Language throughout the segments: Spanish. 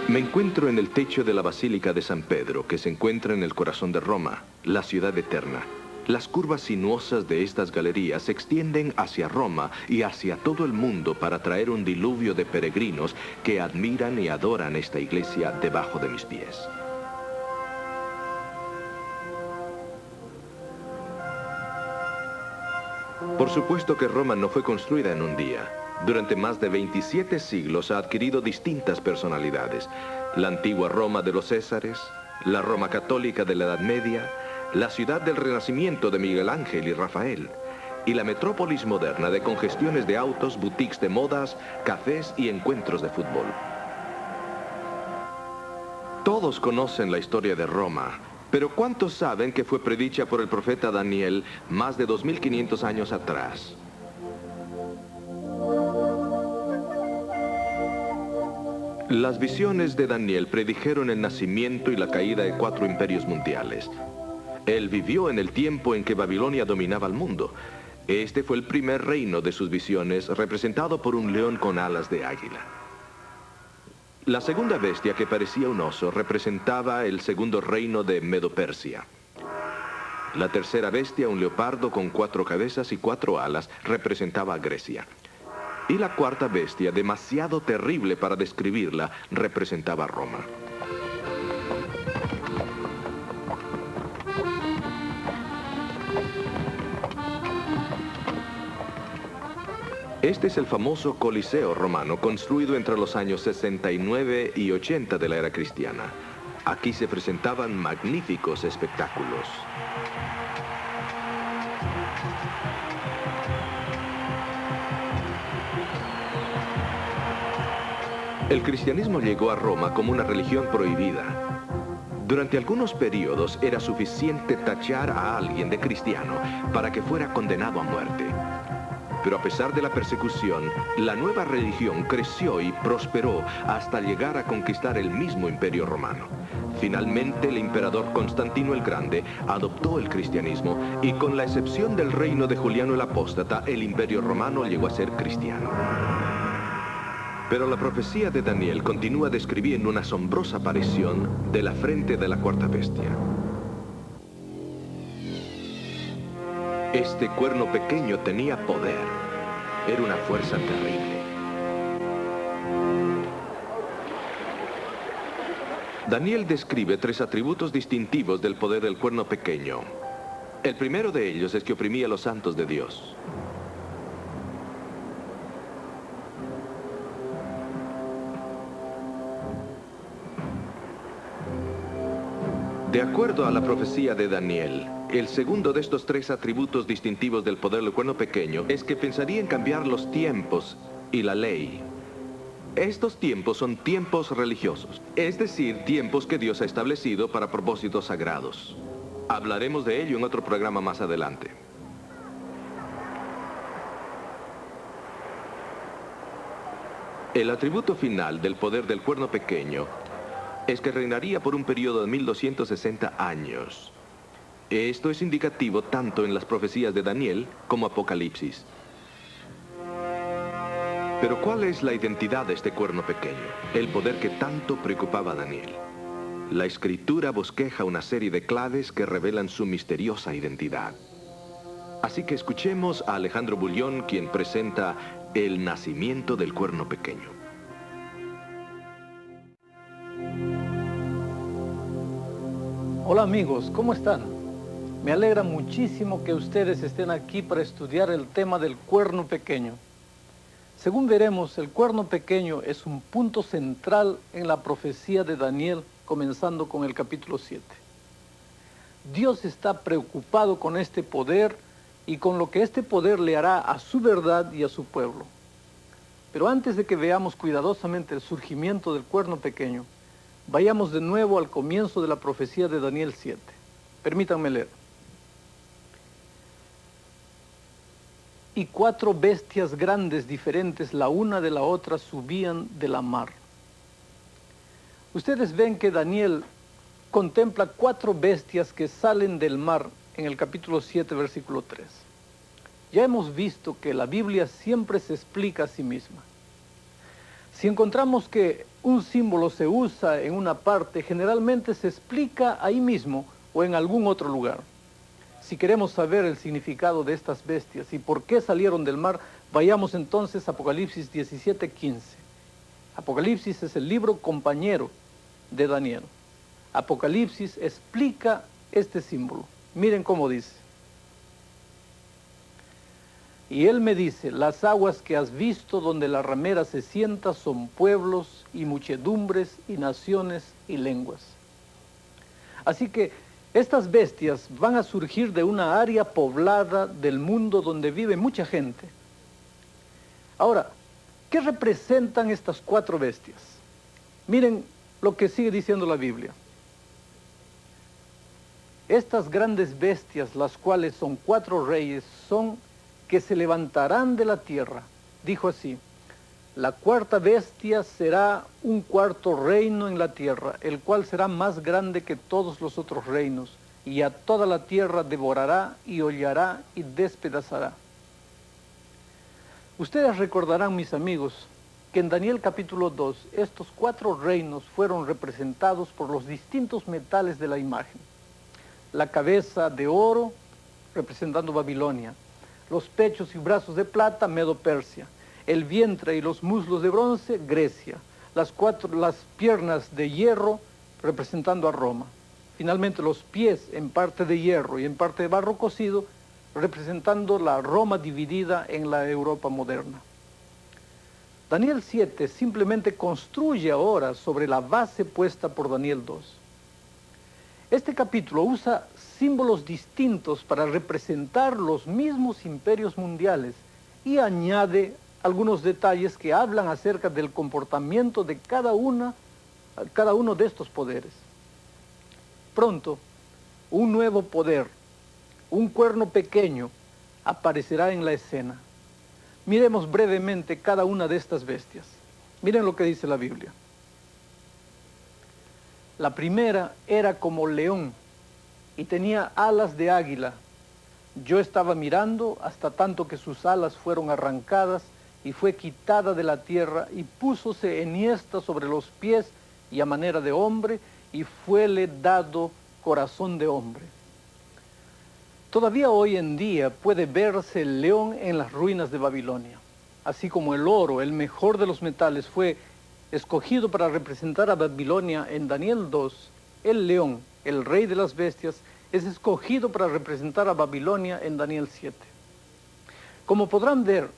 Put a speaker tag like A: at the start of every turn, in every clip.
A: Me encuentro en el techo de la Basílica de San Pedro, que se encuentra en el corazón de Roma, la ciudad eterna. Las curvas sinuosas de estas galerías se extienden hacia Roma y hacia todo el mundo para traer un diluvio de peregrinos que admiran y adoran esta iglesia debajo de mis pies. Por supuesto que Roma no fue construida en un día. Durante más de 27 siglos ha adquirido distintas personalidades. La antigua Roma de los Césares, la Roma católica de la Edad Media, la ciudad del Renacimiento de Miguel Ángel y Rafael, y la metrópolis moderna de congestiones de autos, boutiques de modas, cafés y encuentros de fútbol. Todos conocen la historia de Roma, pero ¿cuántos saben que fue predicha por el profeta Daniel más de 2500 años atrás? Las visiones de Daniel predijeron el nacimiento y la caída de 4 imperios mundiales. Él vivió en el tiempo en que Babilonia dominaba el mundo. Este fue el primer reino de sus visiones, representado por un león con alas de águila. La segunda bestia, que parecía un oso, representaba el segundo reino de Medo-Persia. La tercera bestia, un leopardo con 4 cabezas y 4 alas, representaba a Grecia. Y la cuarta bestia, demasiado terrible para describirla, representaba a Roma. Este es el famoso Coliseo romano, construido entre los años 69 y 80 de la era cristiana. Aquí se presentaban magníficos espectáculos. El cristianismo llegó a Roma como una religión prohibida. Durante algunos periodos era suficiente tachar a alguien de cristiano para que fuera condenado a muerte. Pero a pesar de la persecución, la nueva religión creció y prosperó hasta llegar a conquistar el mismo imperio romano. Finalmente, el emperador Constantino el Grande adoptó el cristianismo y, con la excepción del reino de Juliano el Apóstata, el imperio romano llegó a ser cristiano. Pero la profecía de Daniel continúa describiendo una asombrosa aparición de la frente de la cuarta bestia. Este cuerno pequeño tenía poder. Era una fuerza terrible. Daniel describe 3 atributos distintivos del poder del cuerno pequeño. El primero de ellos es que oprimía a los santos de Dios. De acuerdo a la profecía de Daniel, el segundo de estos 3 atributos distintivos del poder del cuerno pequeño es que pensaría en cambiar los tiempos y la ley. Estos tiempos son tiempos religiosos, es decir, tiempos que Dios ha establecido para propósitos sagrados. Hablaremos de ello en otro programa más adelante. El atributo final del poder del cuerno pequeño es que reinaría por un periodo de 1260 años. Esto es indicativo tanto en las profecías de Daniel como Apocalipsis. Pero ¿cuál es la identidad de este cuerno pequeño? El poder que tanto preocupaba a Daniel. La Escritura bosqueja una serie de claves que revelan su misteriosa identidad. Así que escuchemos a Alejandro Bullón, quien presenta el nacimiento del cuerno pequeño.
B: Hola amigos, ¿cómo están? Me alegra muchísimo que ustedes estén aquí para estudiar el tema del cuerno pequeño. Según veremos, el cuerno pequeño es un punto central en la profecía de Daniel, comenzando con el capítulo 7. Dios está preocupado con este poder y con lo que este poder le hará a su verdad y a su pueblo. Pero antes de que veamos cuidadosamente el surgimiento del cuerno pequeño, vayamos de nuevo al comienzo de la profecía de Daniel 7. Permítanme leer. Y 4 bestias grandes diferentes, la una de la otra, subían de la mar. Ustedes ven que Daniel contempla 4 bestias que salen del mar en el capítulo 7, versículo 3. Ya hemos visto que la Biblia siempre se explica a sí misma. Si encontramos que un símbolo se usa en una parte, generalmente se explica ahí mismo o en algún otro lugar. Si queremos saber el significado de estas bestias y por qué salieron del mar, vayamos entonces a Apocalipsis 17:15. Apocalipsis es el libro compañero de Daniel. Apocalipsis explica este símbolo. Miren cómo dice. Y él me dice, las aguas que has visto donde la ramera se sienta son pueblos y muchedumbres y naciones y lenguas. Así que estas bestias van a surgir de una área poblada del mundo donde vive mucha gente. Ahora, ¿qué representan estas 4 bestias? Miren lo que sigue diciendo la Biblia. Estas grandes bestias, las cuales son 4 reyes, son que se levantarán de la tierra. Dijo así, la 4ª bestia será un 4º reino en la tierra, el cual será más grande que todos los otros reinos, y a toda la tierra devorará y hollará y despedazará. Ustedes recordarán, mis amigos, que en Daniel capítulo 2, estos 4 reinos fueron representados por los distintos metales de la imagen. La cabeza de oro, representando Babilonia. Los pechos y brazos de plata, Medo-Persia. El vientre y los muslos de bronce, Grecia. Las piernas de hierro, representando a Roma. Finalmente los pies en parte de hierro y en parte de barro cocido, representando la Roma dividida en la Europa moderna. Daniel 7 simplemente construye ahora sobre la base puesta por Daniel 2. Este capítulo usa símbolos distintos para representar los mismos imperios mundiales y añade algunos detalles que hablan acerca del comportamiento de cada uno de estos poderes. Pronto, un nuevo poder, un cuerno pequeño, aparecerá en la escena. Miremos brevemente cada una de estas bestias. Miren lo que dice la Biblia. La primera era como león y tenía alas de águila. Yo estaba mirando hasta tanto que sus alas fueron arrancadas y fue quitada de la tierra y púsose enhiesta sobre los pies y a manera de hombre y fuele dado corazón de hombre. Todavía hoy en día puede verse el león en las ruinas de Babilonia. Así como el oro, el mejor de los metales, fue escogido para representar a Babilonia en Daniel 2, el león, el rey de las bestias, es escogido para representar a Babilonia en Daniel 7. Como podrán ver,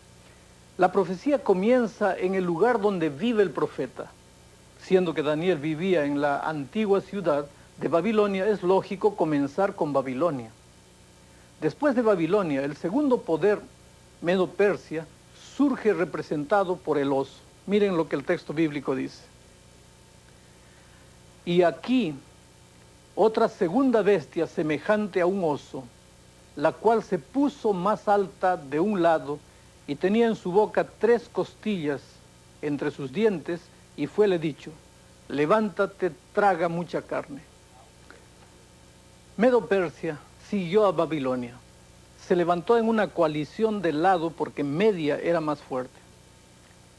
B: la profecía comienza en el lugar donde vive el profeta. Siendo que Daniel vivía en la antigua ciudad de Babilonia, es lógico comenzar con Babilonia. Después de Babilonia, el segundo poder, Medo-Persia, surge representado por el oso. Miren lo que el texto bíblico dice. Y aquí, otra segunda bestia semejante a un oso, la cual se puso más alta de un lado y tenía en su boca 3 costillas entre sus dientes, y fuele dicho, levántate, traga mucha carne. Medo-Persia siguió a Babilonia. Se levantó en una coalición de lado porque Media era más fuerte.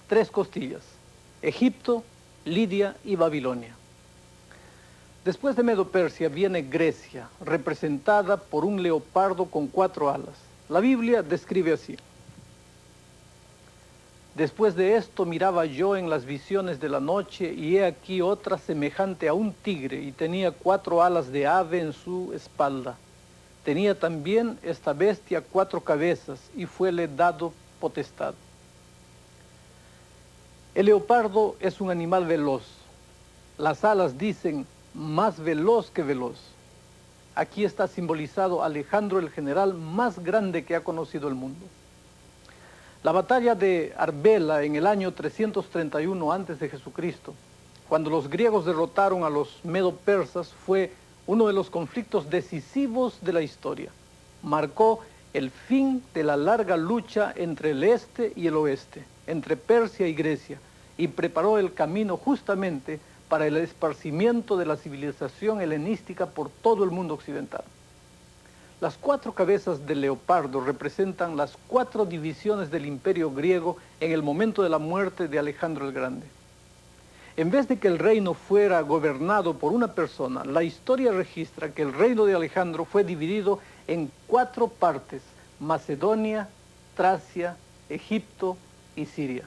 B: 3 costillas, Egipto, Lidia y Babilonia. Después de Medo-Persia viene Grecia, representada por un leopardo con 4 alas. La Biblia describe así. Después de esto miraba yo en las visiones de la noche, y he aquí otra semejante a un tigre, y tenía 4 alas de ave en su espalda. Tenía también esta bestia 4 cabezas, y fuele dado potestad. El leopardo es un animal veloz. Las alas dicen más veloz que veloz. Aquí está simbolizado Alejandro, el general más grande que ha conocido el mundo. La batalla de Arbela en el año 331 a.C., cuando los griegos derrotaron a los medo-persas, fue uno de los conflictos decisivos de la historia. Marcó el fin de la larga lucha entre el este y el oeste, entre Persia y Grecia, y preparó el camino justamente para el esparcimiento de la civilización helenística por todo el mundo occidental. Las 4 cabezas del leopardo representan las 4 divisiones del imperio griego en el momento de la muerte de Alejandro el Grande. En vez de que el reino fuera gobernado por una persona, la historia registra que el reino de Alejandro fue dividido en 4 partes: Macedonia, Tracia, Egipto y Siria.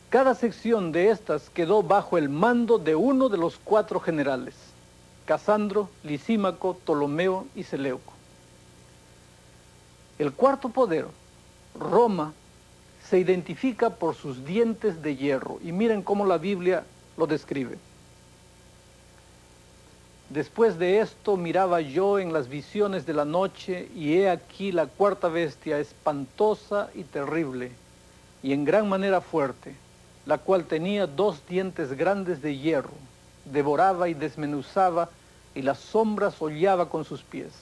B: Cada sección de estas quedó bajo el mando de uno de los 4 generales: Casandro, Lisímaco, Ptolomeo y Seleuco. El cuarto poder, Roma, se identifica por sus dientes de hierro, y miren cómo la Biblia lo describe. Después de esto miraba yo en las visiones de la noche, y he aquí la cuarta bestia, espantosa y terrible, y en gran manera fuerte, la cual tenía 2 dientes grandes de hierro, devoraba y desmenuzaba, y las sombras hollaba con sus pies.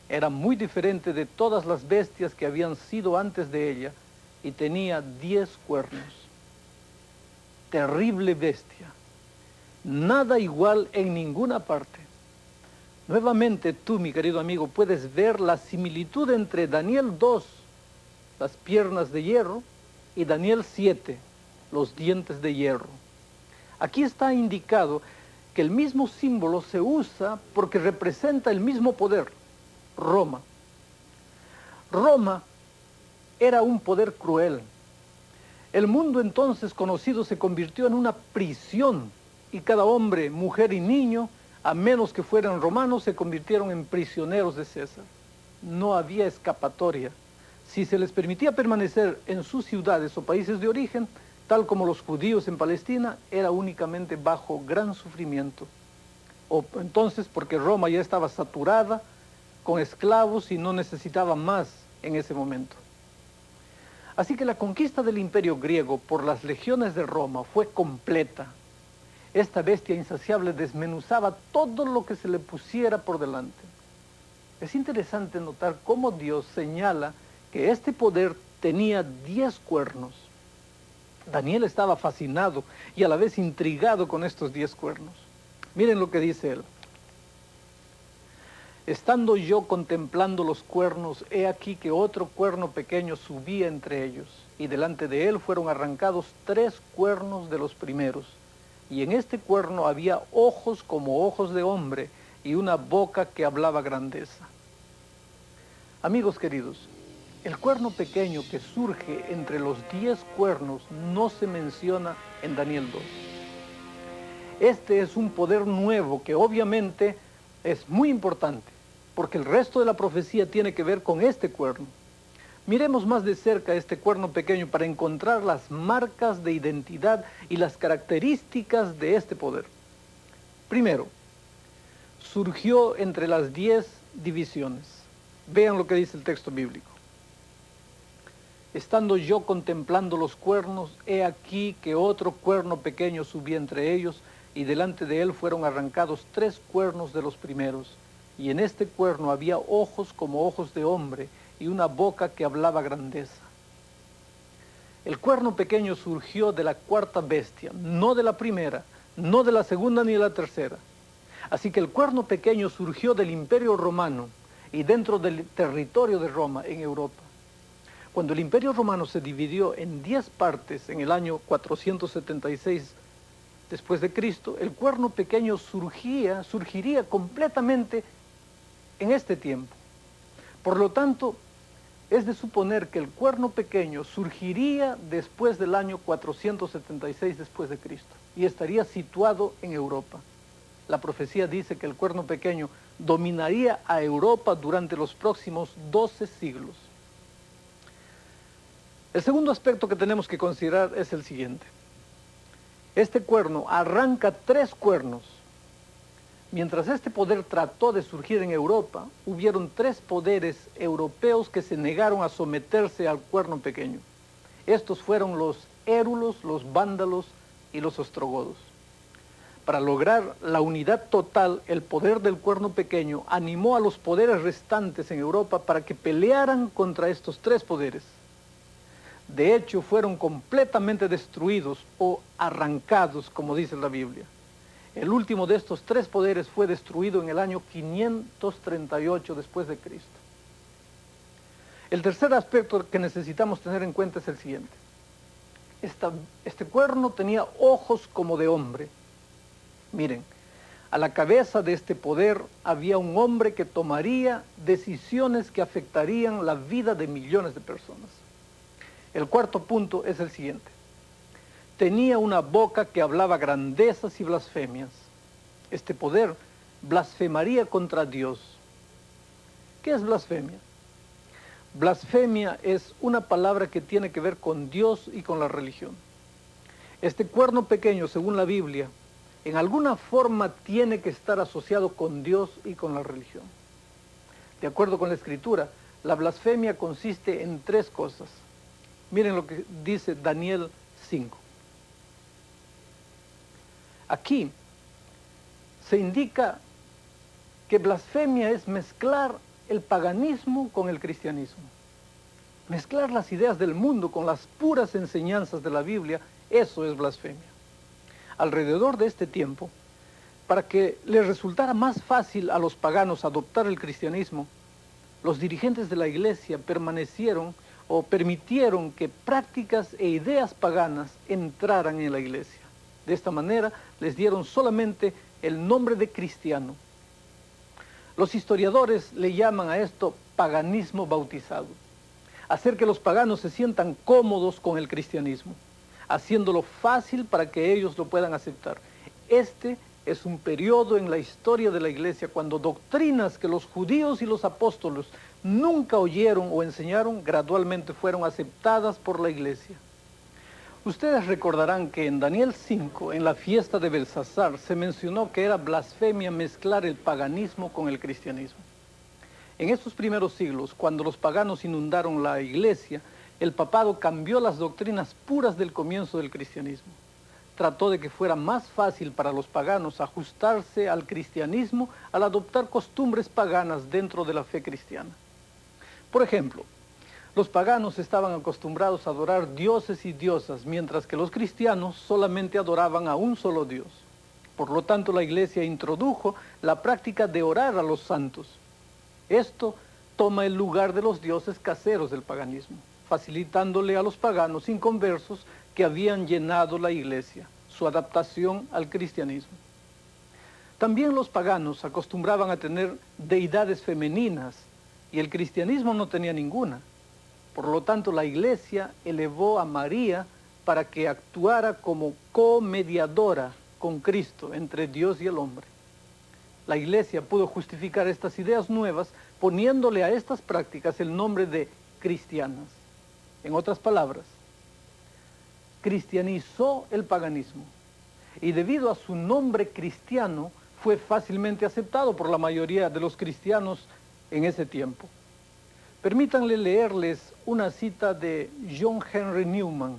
B: Era muy diferente de todas las bestias que habían sido antes de ella, y tenía 10 cuernos. Terrible bestia, nada igual en ninguna parte. Nuevamente tú, mi querido amigo, puedes ver la similitud entre Daniel 2, las piernas de hierro, y Daniel 7, los dientes de hierro. Aquí está indicado que el mismo símbolo se usa porque representa el mismo poder, Roma. Roma era un poder cruel. El mundo entonces conocido se convirtió en una prisión, y cada hombre, mujer y niño, a menos que fueran romanos, se convirtieron en prisioneros de César. No había escapatoria. Si se les permitía permanecer en sus ciudades o países de origen, tal como los judíos en Palestina, era únicamente bajo gran sufrimiento. O entonces porque Roma ya estaba saturada con esclavos y no necesitaba más en ese momento. Así que la conquista del imperio griego por las legiones de Roma fue completa. Esta bestia insaciable desmenuzaba todo lo que se le pusiera por delante. Es interesante notar cómo Dios señala que este poder tenía 10 cuernos. Daniel estaba fascinado y a la vez intrigado con estos 10 cuernos. Miren lo que dice él. Estando yo contemplando los cuernos, he aquí que otro cuerno pequeño subía entre ellos, y delante de él fueron arrancados 3 cuernos de los primeros, y en este cuerno había ojos como ojos de hombre, y una boca que hablaba grandeza. Amigos queridos, el cuerno pequeño que surge entre los 10 cuernos no se menciona en Daniel 2. Este es un poder nuevo que obviamente es muy importante, porque el resto de la profecía tiene que ver con este cuerno. Miremos más de cerca este cuerno pequeño para encontrar las marcas de identidad y las características de este poder. Primero, surgió entre las 10 divisiones. Vean lo que dice el texto bíblico. Estando yo contemplando los cuernos, he aquí que otro cuerno pequeño subía entre ellos, y delante de él fueron arrancados 3 cuernos de los primeros, y en este cuerno había ojos como ojos de hombre, y una boca que hablaba grandeza. El cuerno pequeño surgió de la cuarta bestia, no de la primera, no de la segunda ni de la tercera. Así que el cuerno pequeño surgió del Imperio Romano y dentro del territorio de Roma, en Europa. Cuando el Imperio Romano se dividió en 10 partes en el año 476 después de Cristo, el cuerno pequeño surgiría completamente en este tiempo. Por lo tanto, es de suponer que el cuerno pequeño surgiría después del año 476 después de Cristo y estaría situado en Europa. La profecía dice que el cuerno pequeño dominaría a Europa durante los próximos 12 siglos. El segundo aspecto que tenemos que considerar es el siguiente. Este cuerno arranca 3 cuernos. Mientras este poder trató de surgir en Europa, hubieron 3 poderes europeos que se negaron a someterse al cuerno pequeño. Estos fueron los érulos, los vándalos y los ostrogodos. Para lograr la unidad total, el poder del cuerno pequeño animó a los poderes restantes en Europa para que pelearan contra estos 3 poderes. De hecho, fueron completamente destruidos o arrancados, como dice la Biblia. El último de estos tres poderes fue destruido en el año 538 después de Cristo. El tercer aspecto que necesitamos tener en cuenta es el siguiente. Este cuerno tenía ojos como de hombre. Miren, a la cabeza de este poder había un hombre que tomaría decisiones que afectarían la vida de millones de personas. El cuarto punto es el siguiente. Tenía una boca que hablaba grandezas y blasfemias. Este poder blasfemaría contra Dios. ¿Qué es blasfemia? Blasfemia es una palabra que tiene que ver con Dios y con la religión. Este cuerno pequeño, según la Biblia, en alguna forma tiene que estar asociado con Dios y con la religión. De acuerdo con la Escritura, la blasfemia consiste en tres cosas. Miren lo que dice Daniel 5. Aquí se indica que blasfemia es mezclar el paganismo con el cristianismo. Mezclar las ideas del mundo con las puras enseñanzas de la Biblia, eso es blasfemia. Alrededor de este tiempo, para que les resultara más fácil a los paganos adoptar el cristianismo, los dirigentes de la iglesia permitieron que prácticas e ideas paganas entraran en la iglesia. De esta manera les dieron solamente el nombre de cristiano. Los historiadores le llaman a esto paganismo bautizado. Hacer que los paganos se sientan cómodos con el cristianismo, haciéndolo fácil para que ellos lo puedan aceptar. Este es un periodo en la historia de la iglesia cuando doctrinas que los judíos y los apóstoles nunca oyeron o enseñaron, gradualmente fueron aceptadas por la iglesia. Ustedes recordarán que en Daniel 5, en la fiesta de Belsasar, se mencionó que era blasfemia mezclar el paganismo con el cristianismo. En estos primeros siglos, cuando los paganos inundaron la iglesia, el papado cambió las doctrinas puras del comienzo del cristianismo. Trató de que fuera más fácil para los paganos ajustarse al cristianismo al adoptar costumbres paganas dentro de la fe cristiana. Por ejemplo, los paganos estaban acostumbrados a adorar dioses y diosas, mientras que los cristianos solamente adoraban a un solo Dios. Por lo tanto, la iglesia introdujo la práctica de orar a los santos. Esto toma el lugar de los dioses caseros del paganismo, facilitándole a los paganos inconversos que habían llenado la iglesia su adaptación al cristianismo. También los paganos acostumbraban a tener deidades femeninas y el cristianismo no tenía ninguna. Por lo tanto, la iglesia elevó a María para que actuara como comediadora con Cristo entre Dios y el hombre. La iglesia pudo justificar estas ideas nuevas poniéndole a estas prácticas el nombre de cristianas. En otras palabras, cristianizó el paganismo y debido a su nombre cristiano fue fácilmente aceptado por la mayoría de los cristianos en ese tiempo. Permítanle leerles una cita de John Henry Newman,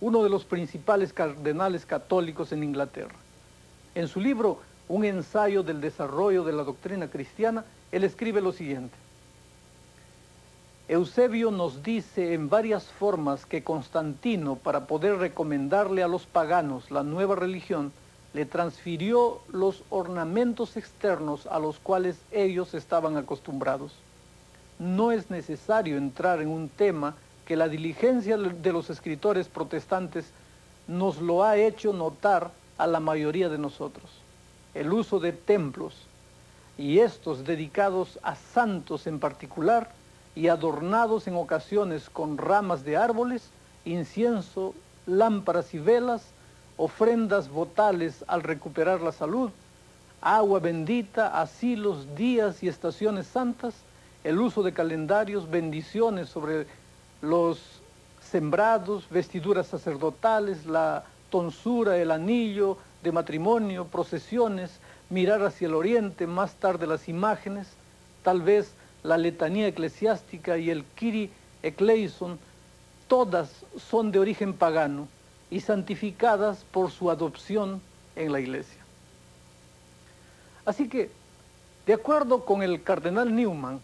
B: uno de los principales cardenales católicos en Inglaterra. En su libro Un ensayo del desarrollo de la doctrina cristiana, él escribe lo siguiente. Eusebio nos dice en varias formas que Constantino, para poder recomendarle a los paganos la nueva religión, le transfirió los ornamentos externos a los cuales ellos estaban acostumbrados. No es necesario entrar en un tema que la diligencia de los escritores protestantes nos lo ha hecho notar a la mayoría de nosotros. El uso de templos, y estos dedicados a santos en particular, y adornados en ocasiones con ramas de árboles, incienso, lámparas y velas, ofrendas votales al recuperar la salud, agua bendita, asilos, días y estaciones santas, el uso de calendarios, bendiciones sobre los sembrados, vestiduras sacerdotales, la tonsura, el anillo de matrimonio, procesiones, mirar hacia el oriente, más tarde las imágenes, tal vez la letanía eclesiástica y el Kyrie Eleison, todas son de origen pagano y santificadas por su adopción en la iglesia. Así que, de acuerdo con el cardenal Newman,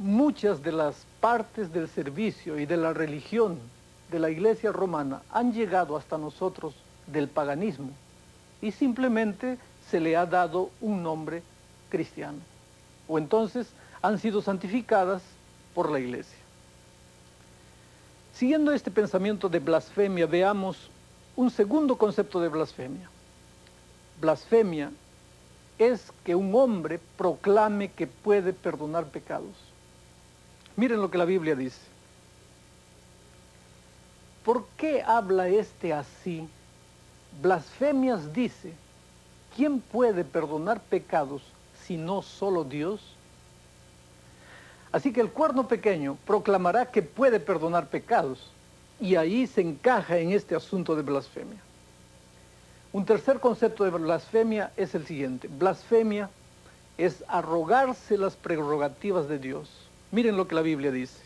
B: muchas de las partes del servicio y de la religión de la iglesia romana han llegado hasta nosotros del paganismo y simplemente se le ha dado un nombre cristiano, o entonces han sido santificadas por la iglesia. Siguiendo este pensamiento de blasfemia, veamos un segundo concepto de blasfemia. Blasfemia es que un hombre proclame que puede perdonar pecados. Miren lo que la Biblia dice. ¿Por qué habla este así? Blasfemias dice, ¿quién puede perdonar pecados si no solo Dios? Así que el cuerno pequeño proclamará que puede perdonar pecados, y ahí se encaja en este asunto de blasfemia. Un tercer concepto de blasfemia es el siguiente. Blasfemia es arrogarse las prerrogativas de Dios. Miren lo que la Biblia dice.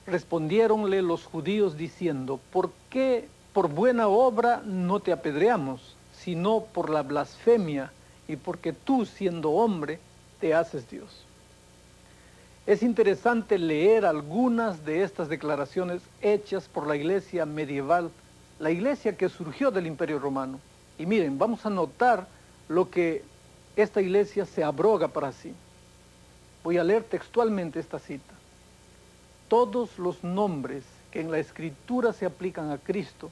B: Respondiéronle los judíos diciendo, ¿por qué por buena obra no te apedreamos, sino por la blasfemia y porque tú, siendo hombre, te haces Dios? Es interesante leer algunas de estas declaraciones hechas por la iglesia medieval, la iglesia que surgió del Imperio Romano. Y miren, vamos a notar lo que esta iglesia se abroga para sí. Voy a leer textualmente esta cita. Todos los nombres que en la Escritura se aplican a Cristo,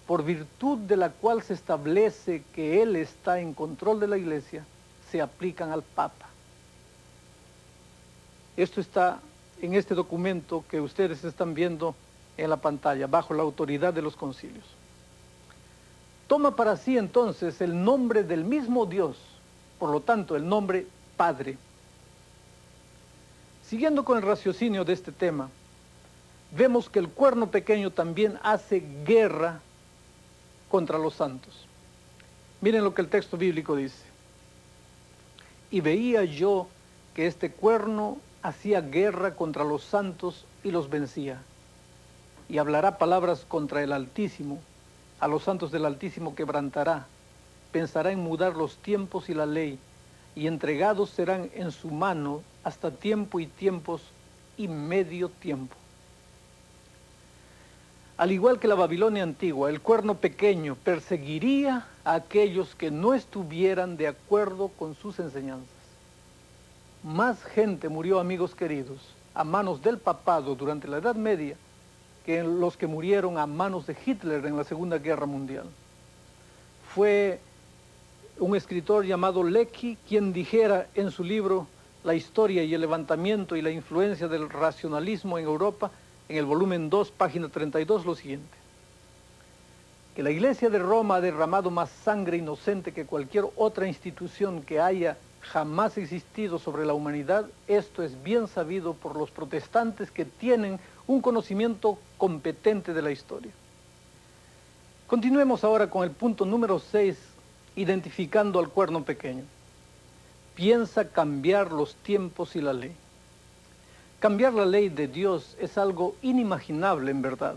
B: por virtud de la cual se establece que Él está en control de la iglesia, se aplican al Papa. Esto está en este documento que ustedes están viendo en la pantalla, bajo la autoridad de los concilios. Toma para sí entonces el nombre del mismo Dios, por lo tanto el nombre Padre. Siguiendo con el raciocinio de este tema, vemos que el cuerno pequeño también hace guerra contra los santos. Miren lo que el texto bíblico dice. Y veía yo que este cuerno hacía guerra contra los santos y los vencía. Y hablará palabras contra el Altísimo, a los santos del Altísimo quebrantará, pensará en mudar los tiempos y la ley, y entregados serán en su mano hasta tiempo y tiempos y medio tiempo. Al igual que la Babilonia antigua, el cuerno pequeño perseguiría a aquellos que no estuvieran de acuerdo con sus enseñanzas. Más gente murió, amigos queridos, a manos del papado durante la Edad Media que los que murieron a manos de Hitler en la Segunda Guerra Mundial. Fue un escritor llamado Lecky quien dijera en su libro La historia y el levantamiento y la influencia del racionalismo en Europa, en el volumen 2, página 32, lo siguiente. Que la Iglesia de Roma ha derramado más sangre inocente que cualquier otra institución que haya jamás existido sobre la humanidad, esto es bien sabido por los protestantes que tienen un conocimiento competente de la historia. Continuemos ahora con el punto número 6, identificando al cuerno pequeño. Piensa cambiar los tiempos y la ley. Cambiar la ley de Dios es algo inimaginable en verdad.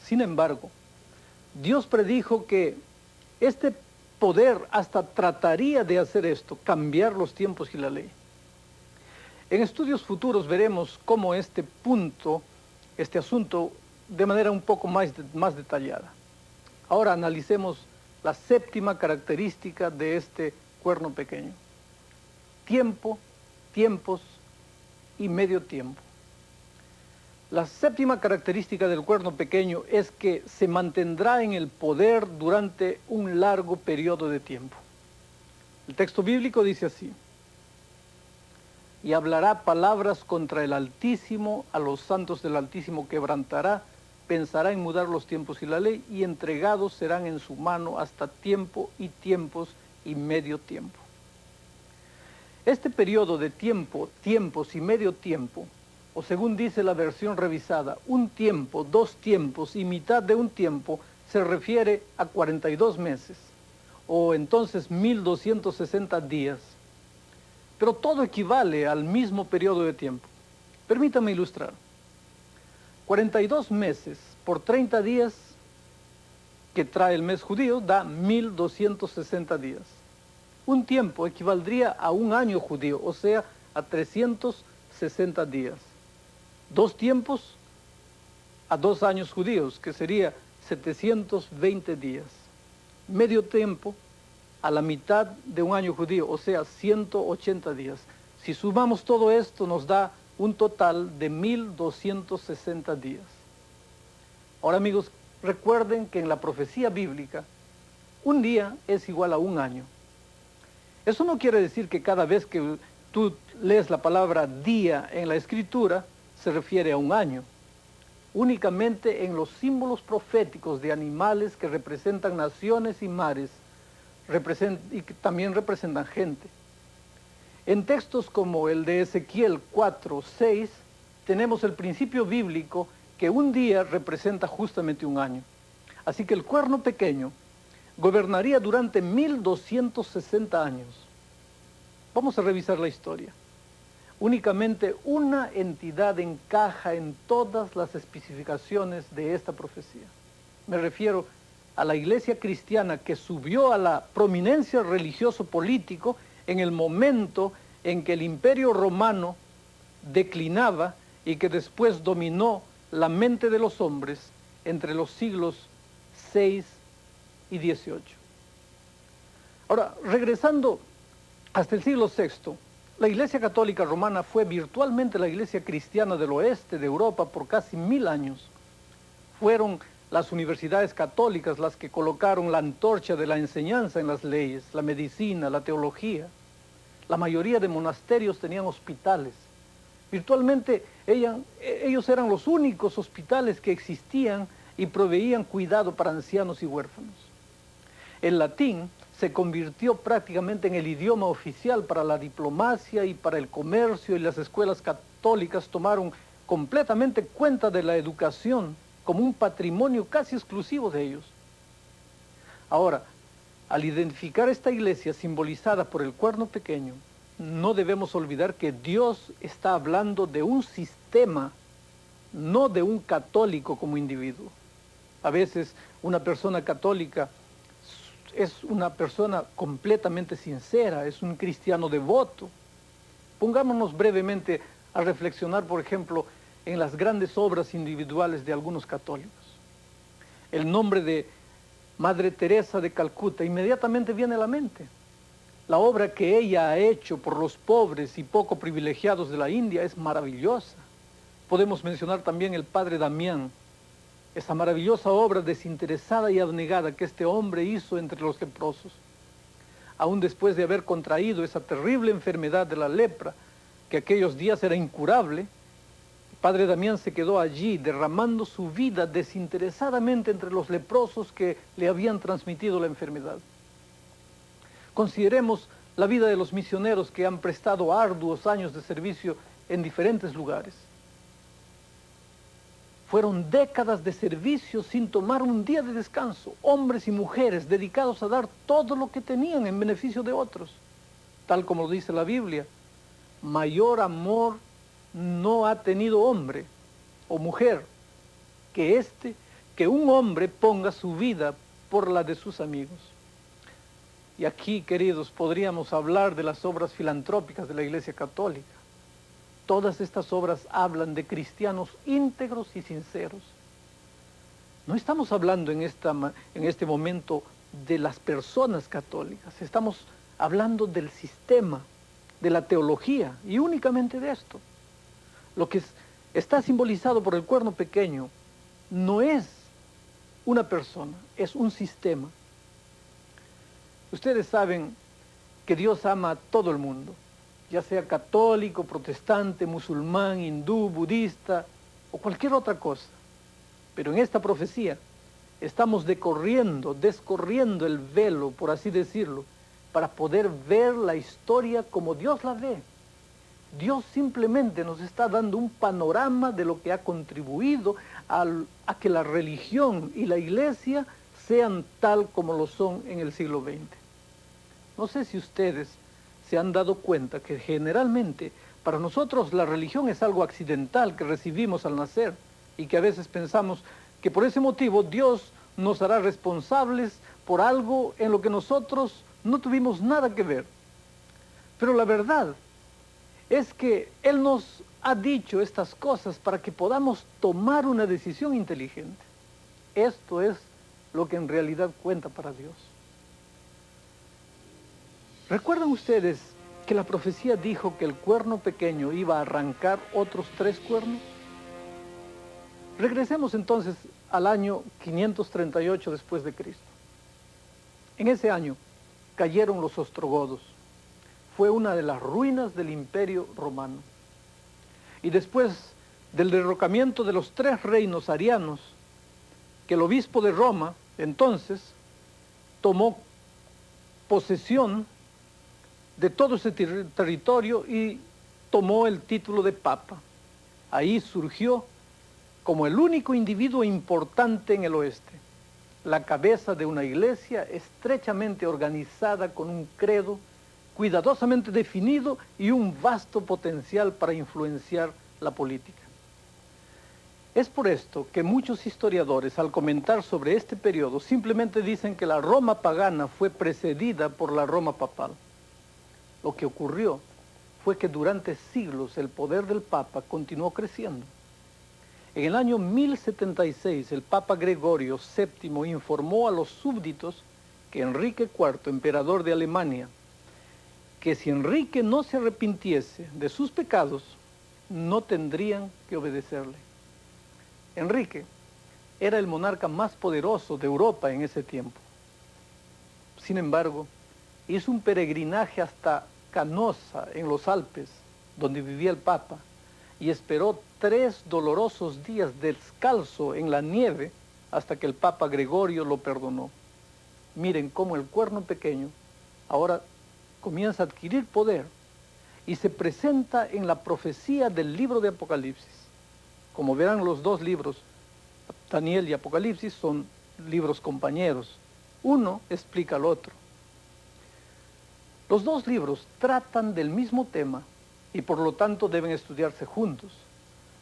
B: Sin embargo, Dios predijo que este poder hasta trataría de hacer esto, cambiar los tiempos y la ley. En estudios futuros veremos cómo este asunto, de manera un poco más detallada. Ahora analicemos la séptima característica de este cuerno pequeño. Tiempo, tiempos y medio tiempo. La séptima característica del cuerno pequeño es que se mantendrá en el poder durante un largo periodo de tiempo. El texto bíblico dice así: y hablará palabras contra el Altísimo, a los santos del Altísimo quebrantará, pensará en mudar los tiempos y la ley, y entregados serán en su mano hasta tiempo y tiempos y medio tiempo. Este periodo de tiempo, tiempos y medio tiempo, o según dice la versión revisada, un tiempo, dos tiempos y mitad de un tiempo, se refiere a 42 meses, o entonces 1260 días. Pero todo equivale al mismo periodo de tiempo. Permítame ilustrar. 42 meses por 30 días que trae el mes judío da 1260 días. Un tiempo equivaldría a un año judío, o sea, a 360 días. Dos tiempos a 2 años judíos, que sería 720 días. medio tiempo a la mitad de un año judío, o sea, 180 días. Si sumamos todo esto, nos da un total de 1260 días. Ahora, amigos, recuerden que en la profecía bíblica, un día es igual a un año. Eso no quiere decir que cada vez que tú lees la palabra día en la Escritura, se refiere a un año. Únicamente en los símbolos proféticos de animales que representan naciones y mares, y que también representan gente. En textos como el de Ezequiel 4:6, tenemos el principio bíblico que un día representa justamente un año. Así que el cuerno pequeño gobernaría durante 1260 años. Vamos a revisar la historia. Únicamente una entidad encaja en todas las especificaciones de esta profecía. Me refiero a la iglesia cristiana que subió a la prominencia religioso-político en el momento en que el imperio romano declinaba y que después dominó la mente de los hombres entre los siglos VI y XVIII. Ahora, regresando hasta el siglo VI, la Iglesia Católica Romana fue virtualmente la iglesia cristiana del oeste de Europa por casi 1000 años. Fueron las universidades católicas las que colocaron la antorcha de la enseñanza en las leyes, la medicina, la teología. La mayoría de monasterios tenían hospitales. Virtualmente ellos eran los únicos hospitales que existían y proveían cuidado para ancianos y huérfanos. El latín se convirtió prácticamente en el idioma oficial para la diplomacia y para el comercio, y las escuelas católicas tomaron completamente cuenta de la educación como un patrimonio casi exclusivo de ellos. Ahora, al identificar esta iglesia simbolizada por el cuerno pequeño, no debemos olvidar que Dios está hablando de un sistema, no de un católico como individuo. A veces una persona católica es una persona completamente sincera, es un cristiano devoto. Pongámonos brevemente a reflexionar, por ejemplo, en las grandes obras individuales de algunos católicos. El nombre de Madre Teresa de Calcuta inmediatamente viene a la mente. La obra que ella ha hecho por los pobres y poco privilegiados de la India es maravillosa. Podemos mencionar también el Padre Damián, esa maravillosa obra desinteresada y abnegada que este hombre hizo entre los leprosos. Aún después de haber contraído esa terrible enfermedad de la lepra, que aquellos días era incurable, el Padre Damián se quedó allí derramando su vida desinteresadamente entre los leprosos que le habían transmitido la enfermedad. Consideremos la vida de los misioneros que han prestado arduos años de servicio en diferentes lugares. Fueron décadas de servicio sin tomar un día de descanso, hombres y mujeres dedicados a dar todo lo que tenían en beneficio de otros. Tal como lo dice la Biblia, mayor amor no ha tenido hombre o mujer que un hombre ponga su vida por la de sus amigos. Y aquí, queridos, podríamos hablar de las obras filantrópicas de la Iglesia Católica. Todas estas obras hablan de cristianos íntegros y sinceros. No estamos hablando en este momento de las personas católicas, estamos hablando del sistema, de la teología, y únicamente de esto. Lo que está simbolizado por el cuerno pequeño no es una persona, es un sistema. Ustedes saben que Dios ama a todo el mundo, ya sea católico, protestante, musulmán, hindú, budista o cualquier otra cosa. Pero en esta profecía estamos descorriendo el velo, por así decirlo, para poder ver la historia como Dios la ve. Dios simplemente nos está dando un panorama de lo que ha contribuido a que la religión y la iglesia sean tal como lo son en el siglo XX. No sé si ustedes se han dado cuenta que generalmente para nosotros la religión es algo accidental que recibimos al nacer y que a veces pensamos que por ese motivo Dios nos hará responsables por algo en lo que nosotros no tuvimos nada que ver. Pero la verdad es que Él nos ha dicho estas cosas para que podamos tomar una decisión inteligente. Esto es lo que en realidad cuenta para Dios. ¿Recuerdan ustedes que la profecía dijo que el cuerno pequeño iba a arrancar otros 3 cuernos? Regresemos entonces al año 538 después de Cristo. En ese año cayeron los ostrogodos. Fue una de las ruinas del Imperio Romano. Y después del derrocamiento de los 3 reinos arianos, que el obispo de Roma entonces tomó posesión de todo ese territorio y tomó el título de papa. Ahí surgió como el único individuo importante en el oeste, la cabeza de una iglesia estrechamente organizada con un credo cuidadosamente definido y un vasto potencial para influenciar la política. Es por esto que muchos historiadores, al comentar sobre este periodo, simplemente dicen que la Roma pagana fue precedida por la Roma papal. Lo que ocurrió fue que durante siglos el poder del Papa continuó creciendo. En el año 1076, el Papa Gregorio VII informó a los súbditos que Enrique IV, emperador de Alemania, que si Enrique no se arrepintiese de sus pecados, no tendrían que obedecerle. Enrique era el monarca más poderoso de Europa en ese tiempo. Sin embargo, hizo un peregrinaje hasta Canosa, en los Alpes, donde vivía el Papa, y esperó 3 dolorosos días descalzo en la nieve hasta que el Papa Gregorio lo perdonó. Miren cómo el cuerno pequeño ahora comienza a adquirir poder y se presenta en la profecía del libro de Apocalipsis. Como verán, los 2 libros, Daniel y Apocalipsis, son libros compañeros. Uno explica al otro. Los 2 libros tratan del mismo tema y por lo tanto deben estudiarse juntos.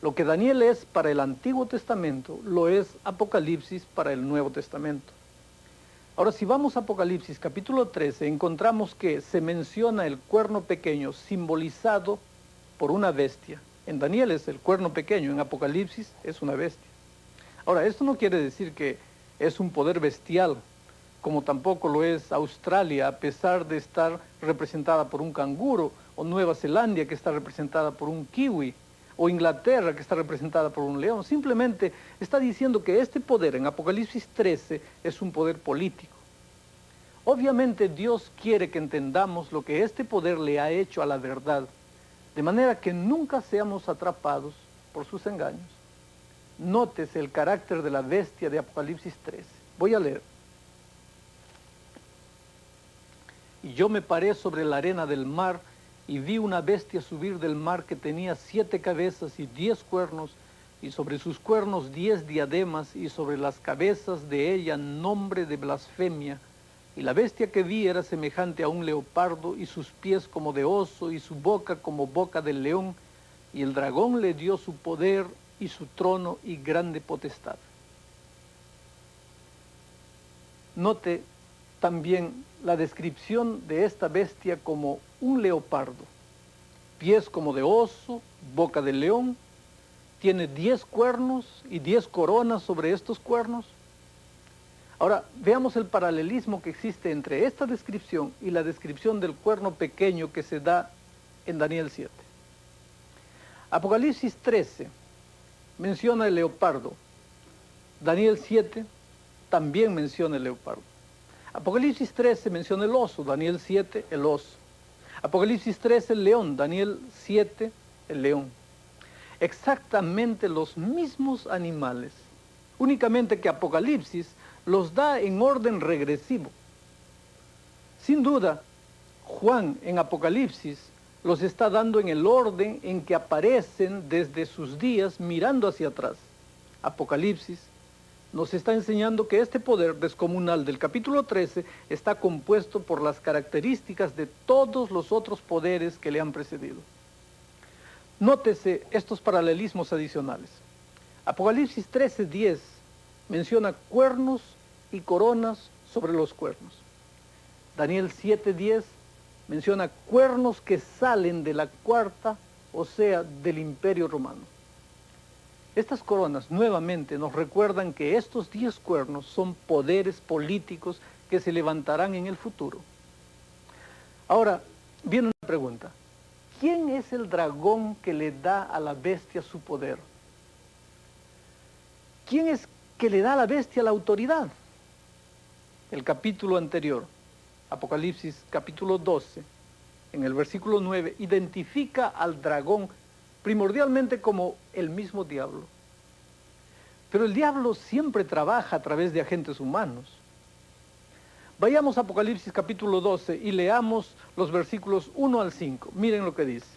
B: Lo que Daniel es para el Antiguo Testamento, lo es Apocalipsis para el Nuevo Testamento. Ahora, si vamos a Apocalipsis capítulo 13, encontramos que se menciona el cuerno pequeño simbolizado por una bestia. En Daniel es el cuerno pequeño, en Apocalipsis es una bestia. Ahora, esto no quiere decir que es un poder bestial, como tampoco lo es Australia, a pesar de estar representada por un canguro, o Nueva Zelanda, que está representada por un kiwi, o Inglaterra, que está representada por un león. Simplemente está diciendo que este poder en Apocalipsis 13 es un poder político. Obviamente Dios quiere que entendamos lo que este poder le ha hecho a la verdad, de manera que nunca seamos atrapados por sus engaños. Nótese el carácter de la bestia de Apocalipsis 13. Voy a leer. Y yo me paré sobre la arena del mar y vi una bestia subir del mar que tenía 7 cabezas y 10 cuernos, y sobre sus cuernos 10 diademas, y sobre las cabezas de ella nombre de blasfemia. Y la bestia que vi era semejante a un leopardo, y sus pies como de oso, y su boca como boca del león, y el dragón le dio su poder y su trono y grande potestad. Note también la descripción de esta bestia como un leopardo, pies como de oso, boca de león, tiene 10 cuernos y 10 coronas sobre estos cuernos. Ahora, veamos el paralelismo que existe entre esta descripción y la descripción del cuerno pequeño que se da en Daniel 7. Apocalipsis 13 menciona el leopardo, Daniel 7 también menciona el leopardo. Apocalipsis 13 menciona el oso, Daniel 7 el oso. Apocalipsis 13 el león, Daniel 7 el león. Exactamente los mismos animales, únicamente que Apocalipsis los da en orden regresivo. Sin duda, Juan en Apocalipsis los está dando en el orden en que aparecen desde sus días mirando hacia atrás. Apocalipsis nos está enseñando que este poder descomunal del capítulo 13 está compuesto por las características de todos los otros poderes que le han precedido. Nótese estos paralelismos adicionales. Apocalipsis 13:10 menciona cuernos y coronas sobre los cuernos. Daniel 7:10 menciona cuernos que salen de la cuarta, o sea, del Imperio Romano. Estas coronas nuevamente nos recuerdan que estos 10 cuernos son poderes políticos que se levantarán en el futuro. Ahora, viene una pregunta. ¿Quién es el dragón que le da a la bestia su poder? ¿Quién es que le da a la bestia la autoridad? El capítulo anterior, Apocalipsis capítulo 12, en el versículo 9, identifica al dragón primordialmente como el mismo diablo. Pero el diablo siempre trabaja a través de agentes humanos. Vayamos a Apocalipsis capítulo 12 y leamos los versículos 1 al 5. Miren lo que dice.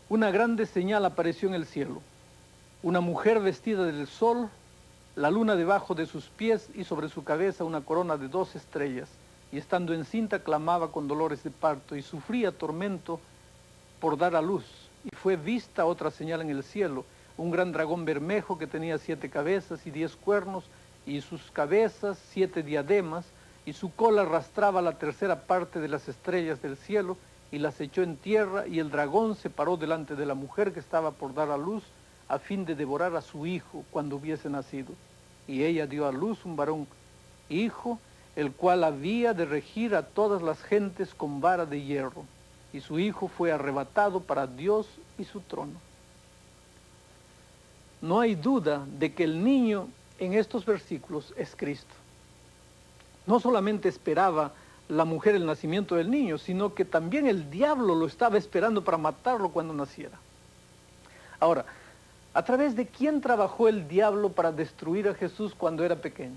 B: Una grande señal apareció en el cielo. Una mujer vestida del sol, la luna debajo de sus pies y sobre su cabeza una corona de 2 estrellas. Y estando encinta clamaba con dolores de parto y sufría tormento por dar a luz. Y fue vista otra señal en el cielo, un gran dragón bermejo que tenía 7 cabezas y 10 cuernos, y sus cabezas 7 diademas, y su cola arrastraba la tercera parte de las estrellas del cielo, y las echó en tierra, y el dragón se paró delante de la mujer que estaba por dar a luz, a fin de devorar a su hijo cuando hubiese nacido. Y ella dio a luz un varón, hijo, el cual había de regir a todas las gentes con vara de hierro. Y su hijo fue arrebatado para Dios y su trono. No hay duda de que el niño en estos versículos es Cristo. No solamente esperaba la mujer el nacimiento del niño, sino que también el diablo lo estaba esperando para matarlo cuando naciera. Ahora, ¿a través de quién trabajó el diablo para destruir a Jesús cuando era pequeño?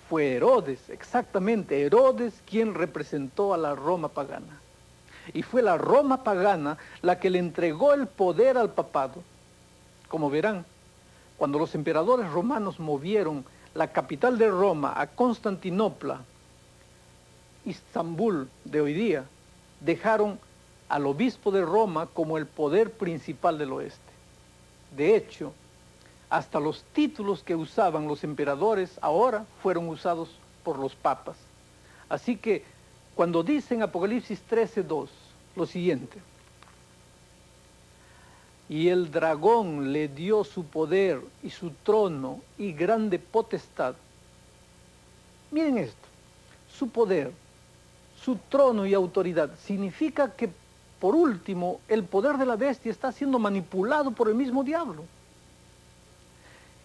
B: Fue Herodes, exactamente, Herodes quien representó a la Roma pagana. Y fue la Roma pagana la que le entregó el poder al papado. Como verán, cuando los emperadores romanos movieron la capital de Roma a Constantinopla, Istambul de hoy día, dejaron al obispo de Roma como el poder principal del oeste. De hecho, hasta los títulos que usaban los emperadores ahora fueron usados por los papas. Así que cuando dice en Apocalipsis 13:2 lo siguiente: y el dragón le dio su poder y su trono y grande potestad. Miren esto, su poder, su trono y autoridad, significa que por último el poder de la bestia está siendo manipulado por el mismo diablo.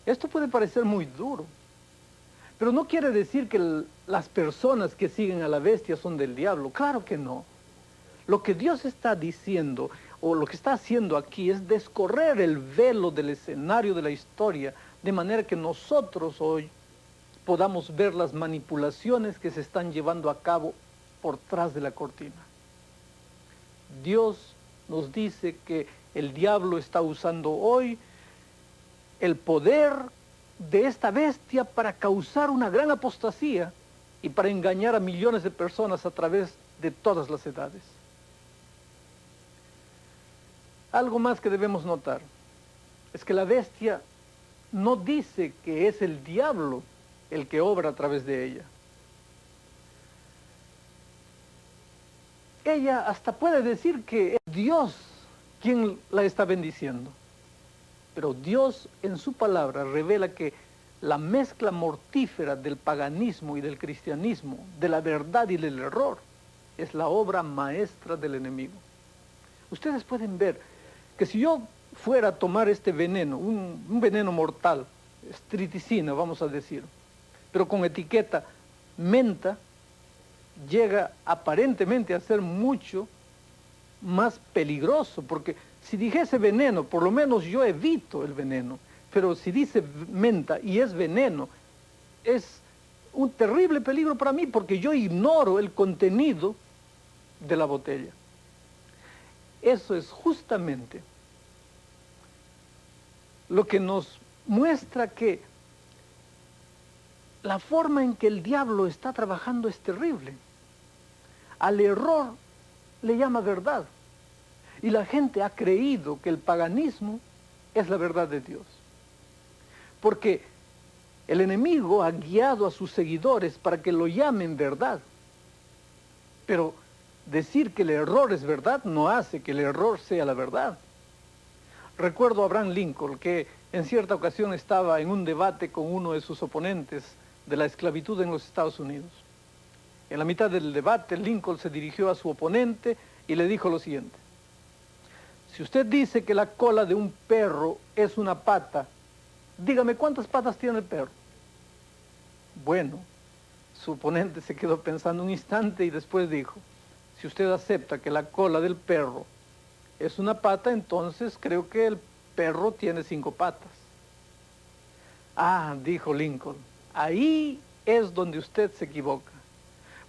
B: Esto puede parecer muy duro, pero no quiere decir que las personas que siguen a la bestia son del diablo. Claro que no. Lo que Dios está diciendo, o lo que está haciendo aquí, es descorrer el velo del escenario de la historia, de manera que nosotros hoy podamos ver las manipulaciones que se están llevando a cabo por tras de la cortina. Dios nos dice que el diablo está usando hoy el poder de esta bestia para causar una gran apostasía y para engañar a millones de personas a través de todas las edades. Algo más que debemos notar es que la bestia no dice que es el diablo el que obra a través de ella. Ella hasta puede decir que es Dios quien la está bendiciendo. Pero Dios en su palabra revela que la mezcla mortífera del paganismo y del cristianismo, de la verdad y del error, es la obra maestra del enemigo. Ustedes pueden ver que si yo fuera a tomar este veneno, un veneno mortal, estriticina vamos a decir, pero con etiqueta menta, llega aparentemente a ser mucho más peligroso, porque si dijese veneno, por lo menos yo evito el veneno, pero si dice menta y es veneno, es un terrible peligro para mí, porque yo ignoro el contenido de la botella. Eso es justamente lo que nos muestra que la forma en que el diablo está trabajando es terrible. Al error le llama verdad. Y la gente ha creído que el paganismo es la verdad de Dios. Porque el enemigo ha guiado a sus seguidores para que lo llamen verdad. Pero decir que el error es verdad no hace que el error sea la verdad. Recuerdo a Abraham Lincoln, que en cierta ocasión estaba en un debate con uno de sus oponentes de la esclavitud en los Estados Unidos. En la mitad del debate, Lincoln se dirigió a su oponente y le dijo lo siguiente: si usted dice que la cola de un perro es una pata, dígame cuántas patas tiene el perro. Bueno, su oponente se quedó pensando un instante y después dijo: si usted acepta que la cola del perro es una pata, entonces creo que el perro tiene 5 patas. Ah, dijo Lincoln, ahí es donde usted se equivoca,